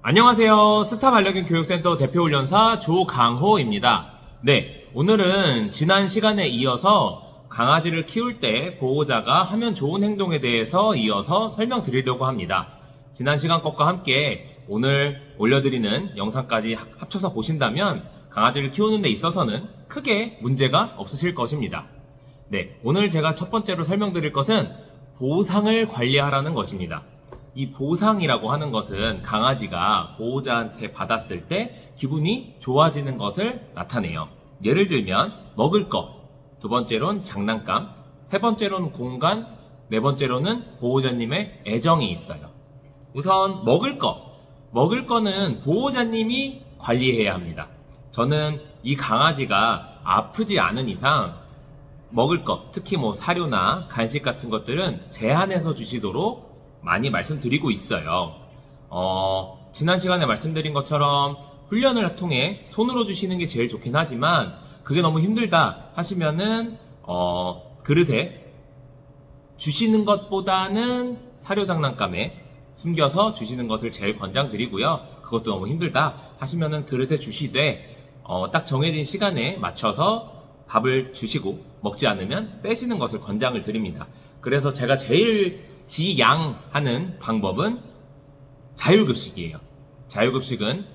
안녕하세요. 스타 반려견 교육센터 대표훈련사 조강호입니다. 네, 오늘은 지난 시간에 이어서 강아지를 키울 때 보호자가 하면 좋은 행동에 대해서 이어서 설명드리려고 합니다. 지난 시간 것과 함께 오늘 올려드리는 영상까지 합쳐서 보신다면 강아지를 키우는 데 있어서는 크게 문제가 없으실 것입니다. 네, 오늘 제가 첫 번째로 설명드릴 것은 보상을 관리하라는 것입니다. 이 보상이라고 하는 것은 강아지가 보호자한테 받았을 때 기분이 좋아지는 것을 나타내요. 예를 들면 먹을 것, 두 번째로는 장난감, 세 번째로는 공간, 네 번째로는 보호자님의 애정이 있어요. 우선 먹을 것, 먹을 거는 보호자님이 관리해야 합니다. 저는 이 강아지가 아프지 않은 이상 먹을 것, 특히 사료나 간식 같은 것들은 제한해서 주시도록 많이 말씀드리고 있어요. 지난 시간에 말씀드린 것처럼 훈련을 통해 손으로 주시는 게 제일 좋긴 하지만 그게 너무 힘들다 하시면은 그릇에 주시는 것보다는 사료 장난감에 숨겨서 주시는 것을 제일 권장드리고요. 그것도 너무 힘들다 하시면은 그릇에 주시되 딱 정해진 시간에 맞춰서 밥을 주시고 먹지 않으면 빼시는 것을 권장을 드립니다. 그래서 제가 제일 지양하는 방법은 자율급식이에요. 자율급식은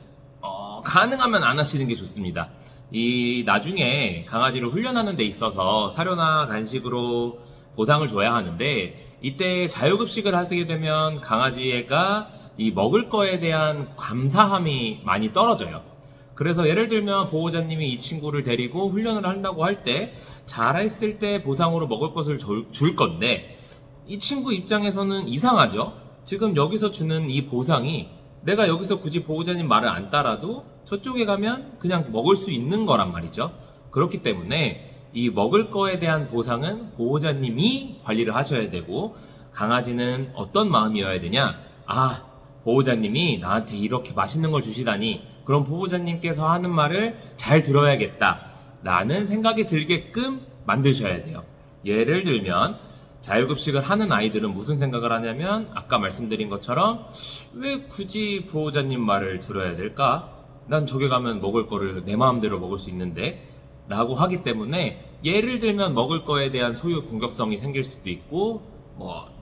가능하면 안 하시는 게 좋습니다. 이 나중에 강아지를 훈련하는 데 있어서 사료나 간식으로 보상을 줘야 하는데 이때 자율급식을 하게 되면 강아지가 이 먹을 거에 대한 감사함이 많이 떨어져요. 그래서 예를 들면 보호자님이 이 친구를 데리고 훈련을 한다고 할 때 잘했을 때 보상으로 먹을 것을 줄 건데 이 친구 입장에서는 이상하죠? 지금 여기서 주는 이 보상이 내가 여기서 굳이 보호자님 말을 안 따라도 저쪽에 가면 그냥 먹을 수 있는 거란 말이죠. 그렇기 때문에 이 먹을 거에 대한 보상은 보호자님이 관리를 하셔야 되고 강아지는 어떤 마음이어야 되냐? 아, 보호자님이 나한테 이렇게 맛있는 걸 주시다니 그럼 보호자님께서 하는 말을 잘 들어야겠다 라는 생각이 들게끔 만드셔야 돼요. 예를 들면 자율급식을 하는 아이들은 무슨 생각을 하냐면 아까 말씀드린 것처럼 왜 굳이 보호자님 말을 들어야 될까? 난 저기 가면 먹을 거를 내 마음대로 먹을 수 있는데 라고 하기 때문에 예를 들면 먹을 거에 대한 소유 공격성이 생길 수도 있고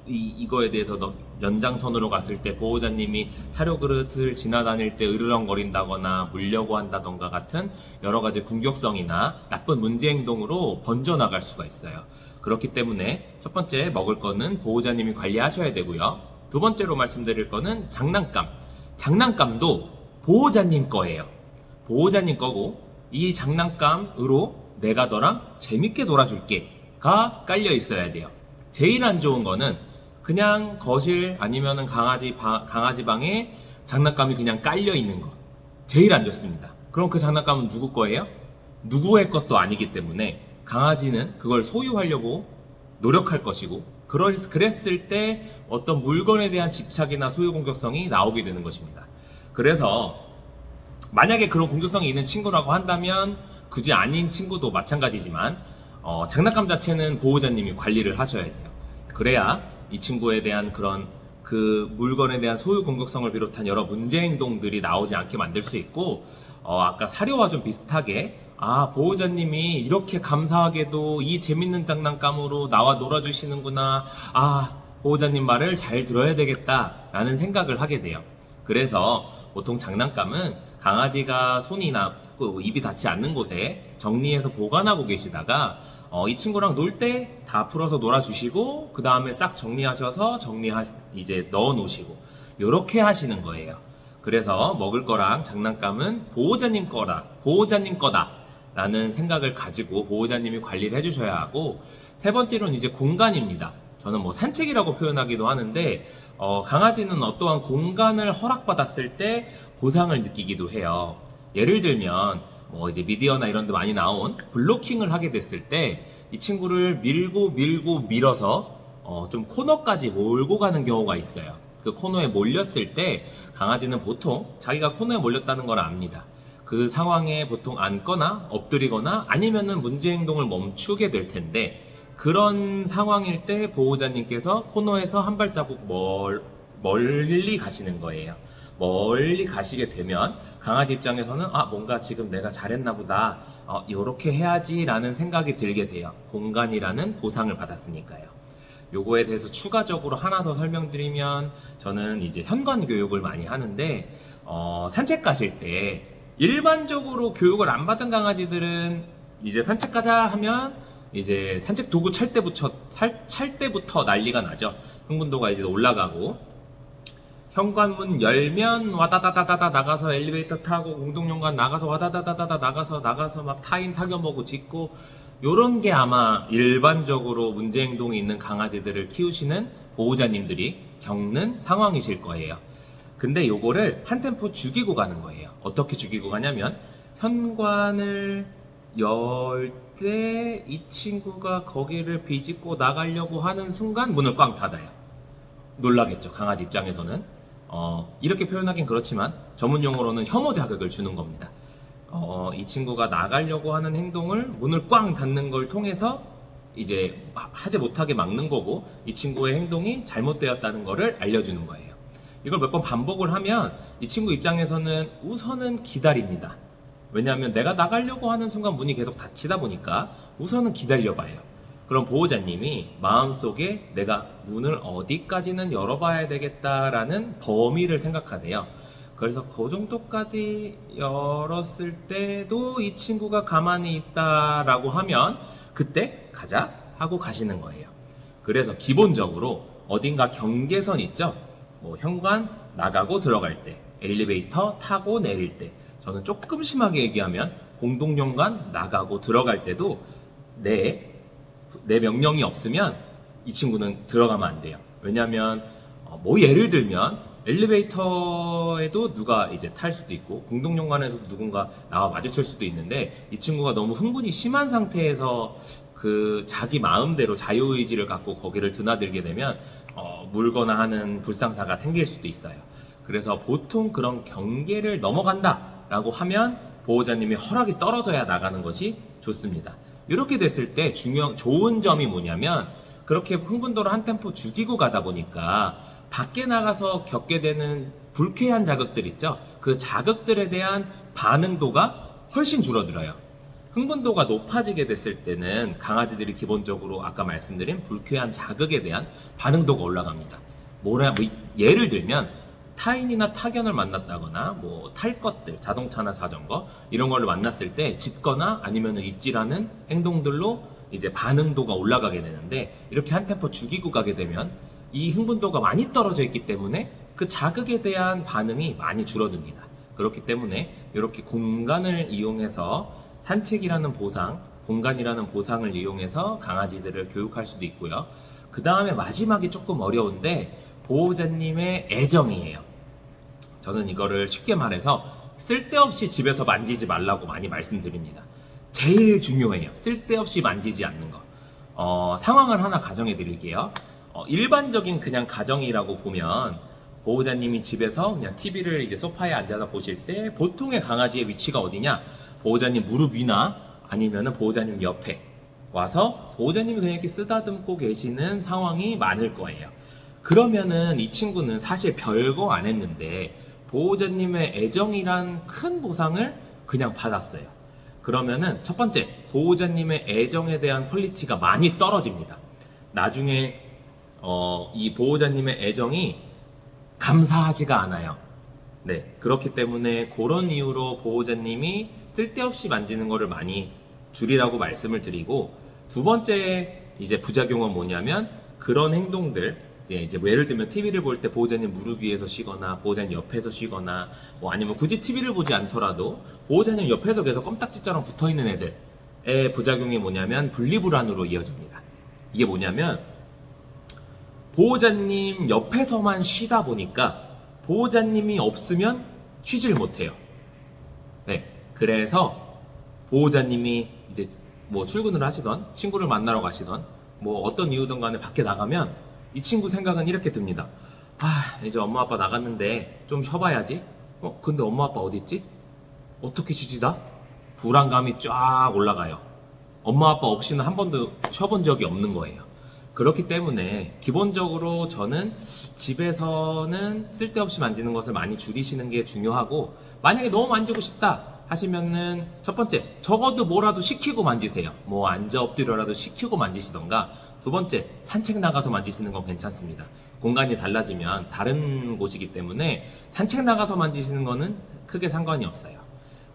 이거에 대해서 연장선으로 갔을 때 보호자님이 사료 그릇을 지나다닐 때 으르렁거린다거나 물려고 한다던가 같은 여러 가지 공격성이나 나쁜 문제 행동으로 번져나갈 수가 있어요. 그렇기 때문에 첫 번째 먹을 거는 보호자님이 관리하셔야 되고요. 두 번째로 말씀드릴 거는 장난감. 장난감도 보호자님 거예요. 보호자님 거고 이 장난감으로 내가 너랑 재밌게 놀아줄게가 깔려 있어야 돼요. 제일 안 좋은 거는 그냥 거실 아니면은 강아지 방에 장난감이 그냥 깔려 있는 거. 제일 안 좋습니다. 그럼 그 장난감은 누구 거예요? 누구의 것도 아니기 때문에 강아지는 그걸 소유하려고 노력할 것이고 그랬을 때 어떤 물건에 대한 집착이나 소유 공격성이 나오게 되는 것입니다. 그래서 만약에 그런 공격성이 있는 친구라고 한다면 굳이 아닌 친구도 마찬가지지만 장난감 자체는 보호자님이 관리를 하셔야 돼요. 그래야 이 친구에 대한 그런 그 물건에 대한 소유 공격성을 비롯한 여러 문제 행동들이 나오지 않게 만들 수 있고 아까 사료와 좀 비슷하게 보호자님이 이렇게 감사하게도 이 재밌는 장난감으로 나와 놀아주시는구나. 보호자님 말을 잘 들어야 되겠다 라는 생각을 하게 돼요. 그래서 보통 장난감은 강아지가 손이나 입이 닿지 않는 곳에 정리해서 보관하고 계시다가 이 친구랑 놀 때 다 풀어서 놀아주시고 그 다음에 싹 정리하셔서 이제 넣어 놓으시고 이렇게 하시는 거예요. 그래서 먹을 거랑 장난감은 보호자님 거다 라는 생각을 가지고 보호자님이 관리를 해주셔야 하고 세 번째로는 이제 공간입니다. 저는 산책이라고 표현하기도 하는데 강아지는 어떠한 공간을 허락받았을 때 보상을 느끼기도 해요. 예를 들면 이제 미디어나 이런 데 많이 나온 블로킹을 하게 됐을 때 이 친구를 밀고 밀어서 좀 코너까지 몰고 가는 경우가 있어요. 그 코너에 몰렸을 때 강아지는 보통 자기가 코너에 몰렸다는 걸 압니다. 그 상황에 보통 앉거나 엎드리거나 아니면은 문제 행동을 멈추게 될 텐데 그런 상황일 때 보호자님께서 코너에서 한 발자국 멀리 가시는 거예요. 멀리 가시게 되면 강아지 입장에서는 뭔가 지금 내가 잘했나 보다. 요렇게 해야지 라는 생각이 들게 돼요. 공간이라는 보상을 받았으니까요. 요거에 대해서 추가적으로 하나 더 설명드리면 저는 이제 현관 교육을 많이 하는데 산책 가실 때 일반적으로 교육을 안 받은 강아지들은 이제 산책 가자 하면 이제 산책 도구 찰 때부터 난리가 나죠. 흥분도가 이제 올라가고 현관문 열면 와다다다다다 나가서 엘리베이터 타고 공동연관 나가서 와다다다다다 나가서 막 타인 타격먹고 짖고 요런 게 아마 일반적으로 문제 행동이 있는 강아지들을 키우시는 보호자님들이 겪는 상황이실 거예요. 근데 요거를 한 템포 죽이고 가는 거예요. 어떻게 죽이고 가냐면 현관을 열 때 이 친구가 거기를 비집고 나가려고 하는 순간 문을 꽝 닫아요. 놀라겠죠, 강아지 입장에서는. 이렇게 표현하긴 그렇지만 전문 용어로는 혐오 자극을 주는 겁니다. 이 친구가 나가려고 하는 행동을 문을 꽝 닫는 걸 통해서 이제 하지 못하게 막는 거고 이 친구의 행동이 잘못되었다는 거를 알려주는 거예요. 이걸 몇 번 반복을 하면 이 친구 입장에서는 우선은 기다립니다. 왜냐하면 내가 나가려고 하는 순간 문이 계속 닫히다 보니까 우선은 기다려봐요. 그럼 보호자님이 마음속에 내가 문을 어디까지는 열어봐야 되겠다라는 범위를 생각하세요. 그래서 그 정도까지 열었을 때도 이 친구가 가만히 있다라고 하면 그때 가자 하고 가시는 거예요. 그래서 기본적으로 어딘가 경계선 있죠? 뭐 현관 나가고 들어갈 때, 엘리베이터 타고 내릴 때, 저는 조금 심하게 얘기하면 공동연관 나가고 들어갈 때도 내 명령이 없으면 이 친구는 들어가면 안 돼요. 왜냐하면 뭐 예를 들면 엘리베이터에도 누가 이제 탈 수도 있고 공동연관에서도 누군가 나와 마주칠 수도 있는데 이 친구가 너무 흥분이 심한 상태에서 그 자기 마음대로 자유의지를 갖고 거기를 드나들게 되면 물거나 하는 불상사가 생길 수도 있어요. 그래서 보통 그런 경계를 넘어간다 라고 하면 보호자님이 허락이 떨어져야 나가는 것이 좋습니다. 이렇게 됐을 때 좋은 점이 뭐냐면 그렇게 흥분도를 한 템포 죽이고 가다 보니까 밖에 나가서 겪게 되는 불쾌한 자극들 있죠? 그 자극들에 대한 반응도가 훨씬 줄어들어요. 흥분도가 높아지게 됐을 때는 강아지들이 기본적으로 아까 말씀드린 불쾌한 자극에 대한 반응도가 올라갑니다. 예를 들면 타인이나 타견을 만났다거나 뭐 탈 것들, 자동차나 자전거 이런 걸 만났을 때 짖거나 아니면 입질하는 행동들로 이제 반응도가 올라가게 되는데 이렇게 한 템포 죽이고 가게 되면 이 흥분도가 많이 떨어져 있기 때문에 그 자극에 대한 반응이 많이 줄어듭니다. 그렇기 때문에 이렇게 공간을 이용해서 산책이라는 보상, 공간이라는 보상을 이용해서 강아지들을 교육할 수도 있고요. 그 다음에 마지막이 조금 어려운데 보호자님의 애정이에요. 저는 이거를 쉽게 말해서 쓸데없이 집에서 만지지 말라고 많이 말씀드립니다. 제일 중요해요. 쓸데없이 만지지 않는 거. 상황을 하나 가정해 드릴게요. 일반적인 그냥 가정이라고 보면 보호자님이 집에서 그냥 TV를 이제 소파에 앉아서 보실 때 보통의 강아지의 위치가 어디냐? 보호자님 무릎 위나 아니면은 보호자님 옆에 와서 보호자님이 그냥 이렇게 쓰다듬고 계시는 상황이 많을 거예요. 그러면은 이 친구는 사실 별거 안 했는데 보호자님의 애정이란 큰 보상을 그냥 받았어요. 그러면은 첫 번째, 보호자님의 애정에 대한 퀄리티가 많이 떨어집니다. 나중에 이 보호자님의 애정이 감사하지가 않아요. 네, 그렇기 때문에 그런 이유로 보호자님이 쓸데없이 만지는 거를 많이 줄이라고 말씀을 드리고, 두 번째 이제 부작용은 뭐냐면 그런 행동들, 이제 예를 들면 TV를 볼 때 보호자님 무릎 위에서 쉬거나 보호자님 옆에서 쉬거나 뭐 아니면 굳이 TV를 보지 않더라도 보호자님 옆에서 계속 껌딱지처럼 붙어있는 애들의 부작용이 뭐냐면 분리불안으로 이어집니다. 이게 뭐냐면 보호자님 옆에서만 쉬다 보니까 보호자님이 없으면 쉬질 못해요. 네, 그래서 보호자님이 이제 뭐 출근을 하시던 친구를 만나러 가시던 뭐 어떤 이유든 간에 밖에 나가면 이 친구 생각은 이렇게 듭니다. 이제 엄마 아빠 나갔는데 좀 쉬어봐야지. 근데 엄마 아빠 어디 있지? 어떻게 쉬지 다? 불안감이 쫙 올라가요. 엄마 아빠 없이는 한 번도 쉬어본 적이 없는 거예요. 그렇기 때문에 기본적으로 저는 집에서는 쓸데없이 만지는 것을 많이 줄이시는 게 중요하고, 만약에 너무 만지고 싶다 하시면은 첫 번째, 적어도 뭐라도 시키고 만지세요. 뭐 앉아 엎드려라도 시키고 만지시던가. 두 번째, 산책 나가서 만지시는 건 괜찮습니다. 공간이 달라지면 다른 곳이기 때문에 산책 나가서 만지시는 거는 크게 상관이 없어요.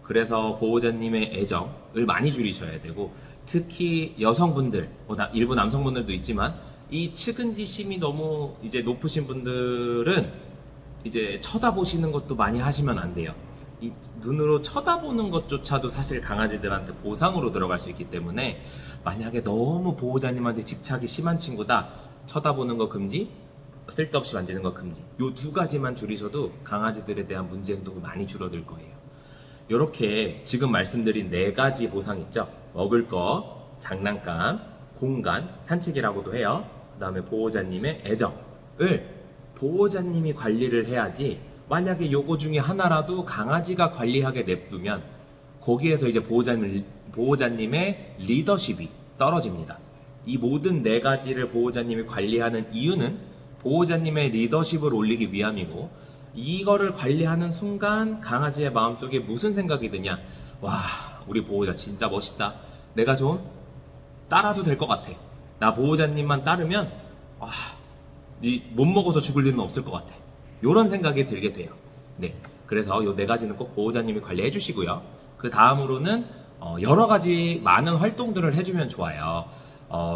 그래서 보호자님의 애정을 많이 줄이셔야 되고, 특히 여성분들, 일부 남성분들도 있지만 이 측은지심이 너무 이제 높으신 분들은 이제 쳐다보시는 것도 많이 하시면 안 돼요. 이 눈으로 쳐다보는 것조차도 사실 강아지들한테 보상으로 들어갈 수 있기 때문에, 만약에 너무 보호자님한테 집착이 심한 친구다, 쳐다보는 거 금지, 쓸데없이 만지는 거 금지, 요 두 가지만 줄이셔도 강아지들에 대한 문제 행동이 많이 줄어들 거예요. 이렇게 지금 말씀드린 네 가지 보상 있죠? 먹을 거, 장난감, 공간, 산책이라고도 해요. 그 다음에 보호자님의 애정을 보호자님이 관리를 해야지, 만약에 요거 중에 하나라도 강아지가 관리하게 냅두면 거기에서 이제 보호자님의 리더십이 떨어집니다. 이 모든 네 가지를 보호자님이 관리하는 이유는 보호자님의 리더십을 올리기 위함이고, 이거를 관리하는 순간 강아지의 마음속에 무슨 생각이 드냐, 와, 우리 보호자 진짜 멋있다, 내가 좀 따라도 될 것 같아, 나 보호자님만 따르면 못 먹어서 죽을 일은 없을 것 같아, 이런 생각이 들게 돼요. 네, 그래서 요 네 가지는 꼭 보호자님이 관리해 주시고요. 그 다음으로는 여러 가지 많은 활동들을 해주면 좋아요.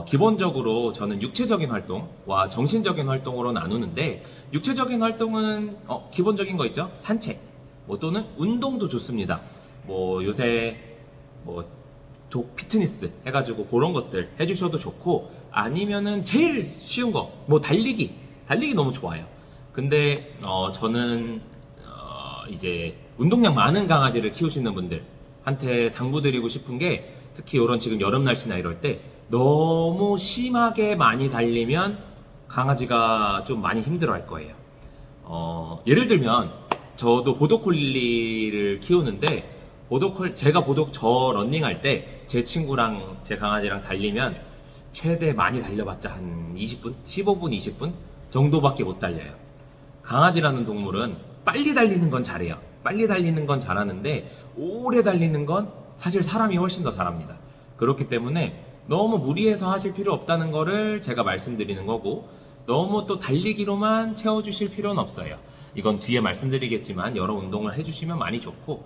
기본적으로 저는 육체적인 활동과 정신적인 활동으로 나누는데, 육체적인 활동은 기본적인 거 있죠? 산책, 또는 운동도 좋습니다. 요새 피트니스 해가지고 그런 것들 해주셔도 좋고, 아니면은 제일 쉬운 거 달리기 너무 좋아요. 근데 저는 이제 운동량 많은 강아지를 키우시는 분들한테 당부드리고 싶은 게, 특히 이런 지금 여름 날씨나 이럴 때 너무 심하게 많이 달리면 강아지가 좀 많이 힘들어 할 거예요. 예를 들면 저도 보더콜리를 키우는데, 저 런닝할 때 제 친구랑 제 강아지랑 달리면 최대 많이 달려봤자 한 20분? 15분, 20분 정도밖에 못 달려요. 강아지라는 동물은 빨리 달리는 건 잘해요. 빨리 달리는 건 잘하는데 오래 달리는 건 사실 사람이 훨씬 더 잘합니다. 그렇기 때문에 너무 무리해서 하실 필요 없다는 거를 제가 말씀드리는 거고, 너무 또 달리기로만 채워주실 필요는 없어요. 이건 뒤에 말씀드리겠지만 여러 운동을 해주시면 많이 좋고,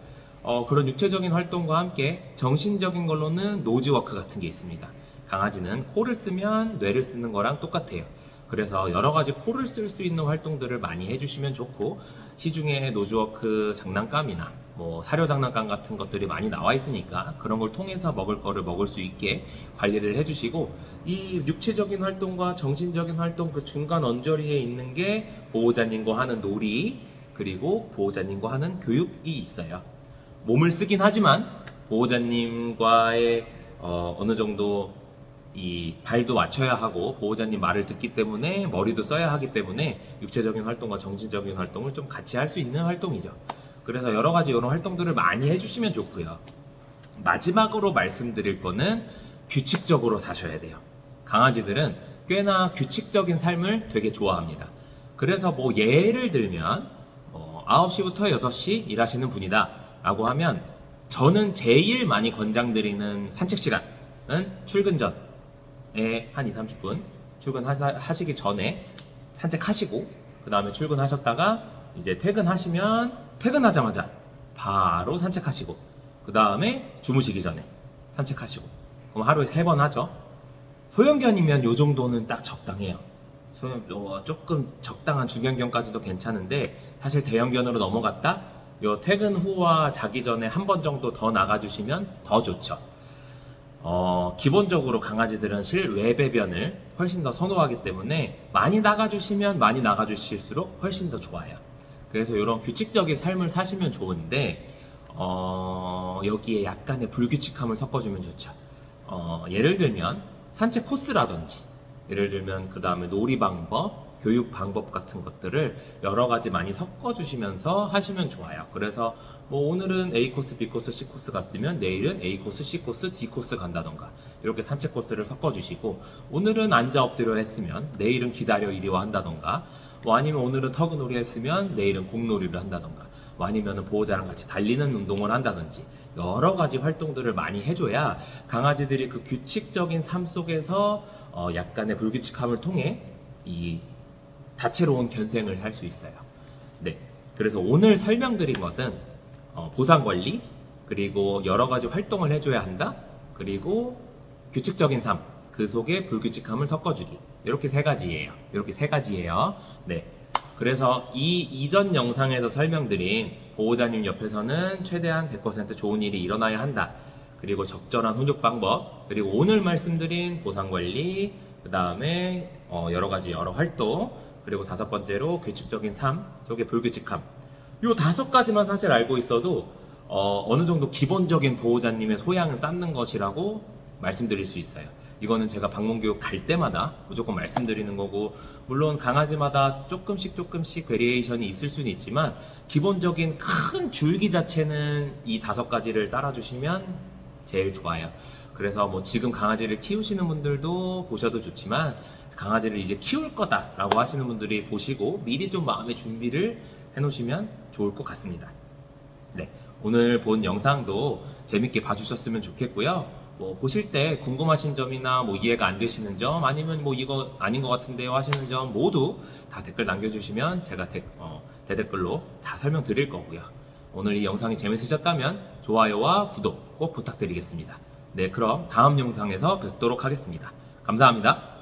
그런 육체적인 활동과 함께 정신적인 걸로는 노즈워크 같은 게 있습니다. 강아지는 코를 쓰면 뇌를 쓰는 거랑 똑같아요. 그래서 여러 가지 코를 쓸 수 있는 활동들을 많이 해주시면 좋고, 시중에 노즈워크 장난감이나 사료 장난감 같은 것들이 많이 나와 있으니까 그런 걸 통해서 먹을 거를 먹을 수 있게 관리를 해주시고, 이 육체적인 활동과 정신적인 활동 그 중간 언저리에 있는 게 보호자님과 하는 놀이, 그리고 보호자님과 하는 교육이 있어요. 몸을 쓰긴 하지만 보호자님과의 어느 정도 이 발도 맞춰야 하고, 보호자님 말을 듣기 때문에 머리도 써야 하기 때문에 육체적인 활동과 정신적인 활동을 좀 같이 할 수 있는 활동이죠. 그래서 여러 가지 이런 활동들을 많이 해주시면 좋고요. 마지막으로 말씀드릴 거는 규칙적으로 사셔야 돼요. 강아지들은 꽤나 규칙적인 삶을 되게 좋아합니다. 그래서 예를 들면 9시부터 6시 일하시는 분이다 라고 하면, 저는 제일 많이 권장드리는 산책 시간은 출근 전에 한 2-30분 출근하시기 전에 산책하시고, 그 다음에 출근하셨다가 이제 퇴근하자마자 바로 산책하시고, 그 다음에 주무시기 전에 산책하시고, 그럼 하루에 3번 하죠. 소형견이면 요 정도는 딱 적당해요. 조금 적당한 중형견까지도 괜찮은데, 사실 대형견으로 넘어갔다 요 퇴근 후와 자기 전에 한 번 정도 더 나가주시면 더 좋죠. 기본적으로 강아지들은 실외 배변을 훨씬 더 선호하기 때문에 많이 나가주시면 많이 나가주실수록 훨씬 더 좋아요. 그래서 이런 규칙적인 삶을 사시면 좋은데, 여기에 약간의 불규칙함을 섞어주면 좋죠. 예를 들면 산책 코스라든지, 예를 들면 그 다음에 놀이 방법, 교육 방법 같은 것들을 여러 가지 많이 섞어주시면서 하시면 좋아요. 그래서 뭐 오늘은 A 코스, B 코스, C 코스 갔으면 내일은 A 코스, C 코스, D 코스 간다던가 이렇게 산책 코스를 섞어주시고, 오늘은 앉아 엎드려 했으면 내일은 기다려 이리와 한다던가, 뭐 아니면 오늘은 터그놀이 했으면 내일은 공놀이를 한다던가, 뭐 아니면 보호자랑 같이 달리는 운동을 한다든지 여러 가지 활동들을 많이 해줘야 강아지들이 그 규칙적인 삶 속에서 약간의 불규칙함을 통해 이 다채로운 견생을 할 수 있어요. 네, 그래서 오늘 설명드린 것은 보상관리, 그리고 여러 가지 활동을 해줘야 한다, 그리고 규칙적인 삶, 그 속에 불규칙함을 섞어주기, 이렇게 세 가지예요. 네, 그래서 이 이전 영상에서 설명드린 보호자님 옆에서는 최대한 100% 좋은 일이 일어나야 한다, 그리고 적절한 혼juk 방법, 그리고 오늘 말씀드린 보상관리, 그 다음에 여러 활동, 그리고 5번째로 규칙적인 삶 속의 불규칙함, 요 5가지만 사실 알고 있어도 어느 정도 기본적인 보호자님의 소양을 쌓는 것이라고 말씀드릴 수 있어요. 이거는 제가 방문교육 갈 때마다 무조건 말씀드리는 거고, 물론 강아지마다 조금씩 베리에이션이 있을 수는 있지만 기본적인 큰 줄기 자체는 이 5가지를 따라주시면 제일 좋아요. 그래서 뭐 지금 강아지를 키우시는 분들도 보셔도 좋지만, 강아지를 이제 키울 거다라고 하시는 분들이 보시고 미리 좀 마음의 준비를 해놓으시면 좋을 것 같습니다. 네, 오늘 본 영상도 재밌게 봐주셨으면 좋겠고요. 뭐 보실 때 궁금하신 점이나 뭐 이해가 안 되시는 점, 아니면 뭐 이거 아닌 것 같은데요 하시는 점 모두 다 댓글 남겨주시면 제가 대댓글로 다 설명드릴 거고요. 오늘 이 영상이 재밌으셨다면 좋아요와 구독 꼭 부탁드리겠습니다. 네, 그럼 다음 영상에서 뵙도록 하겠습니다. 감사합니다.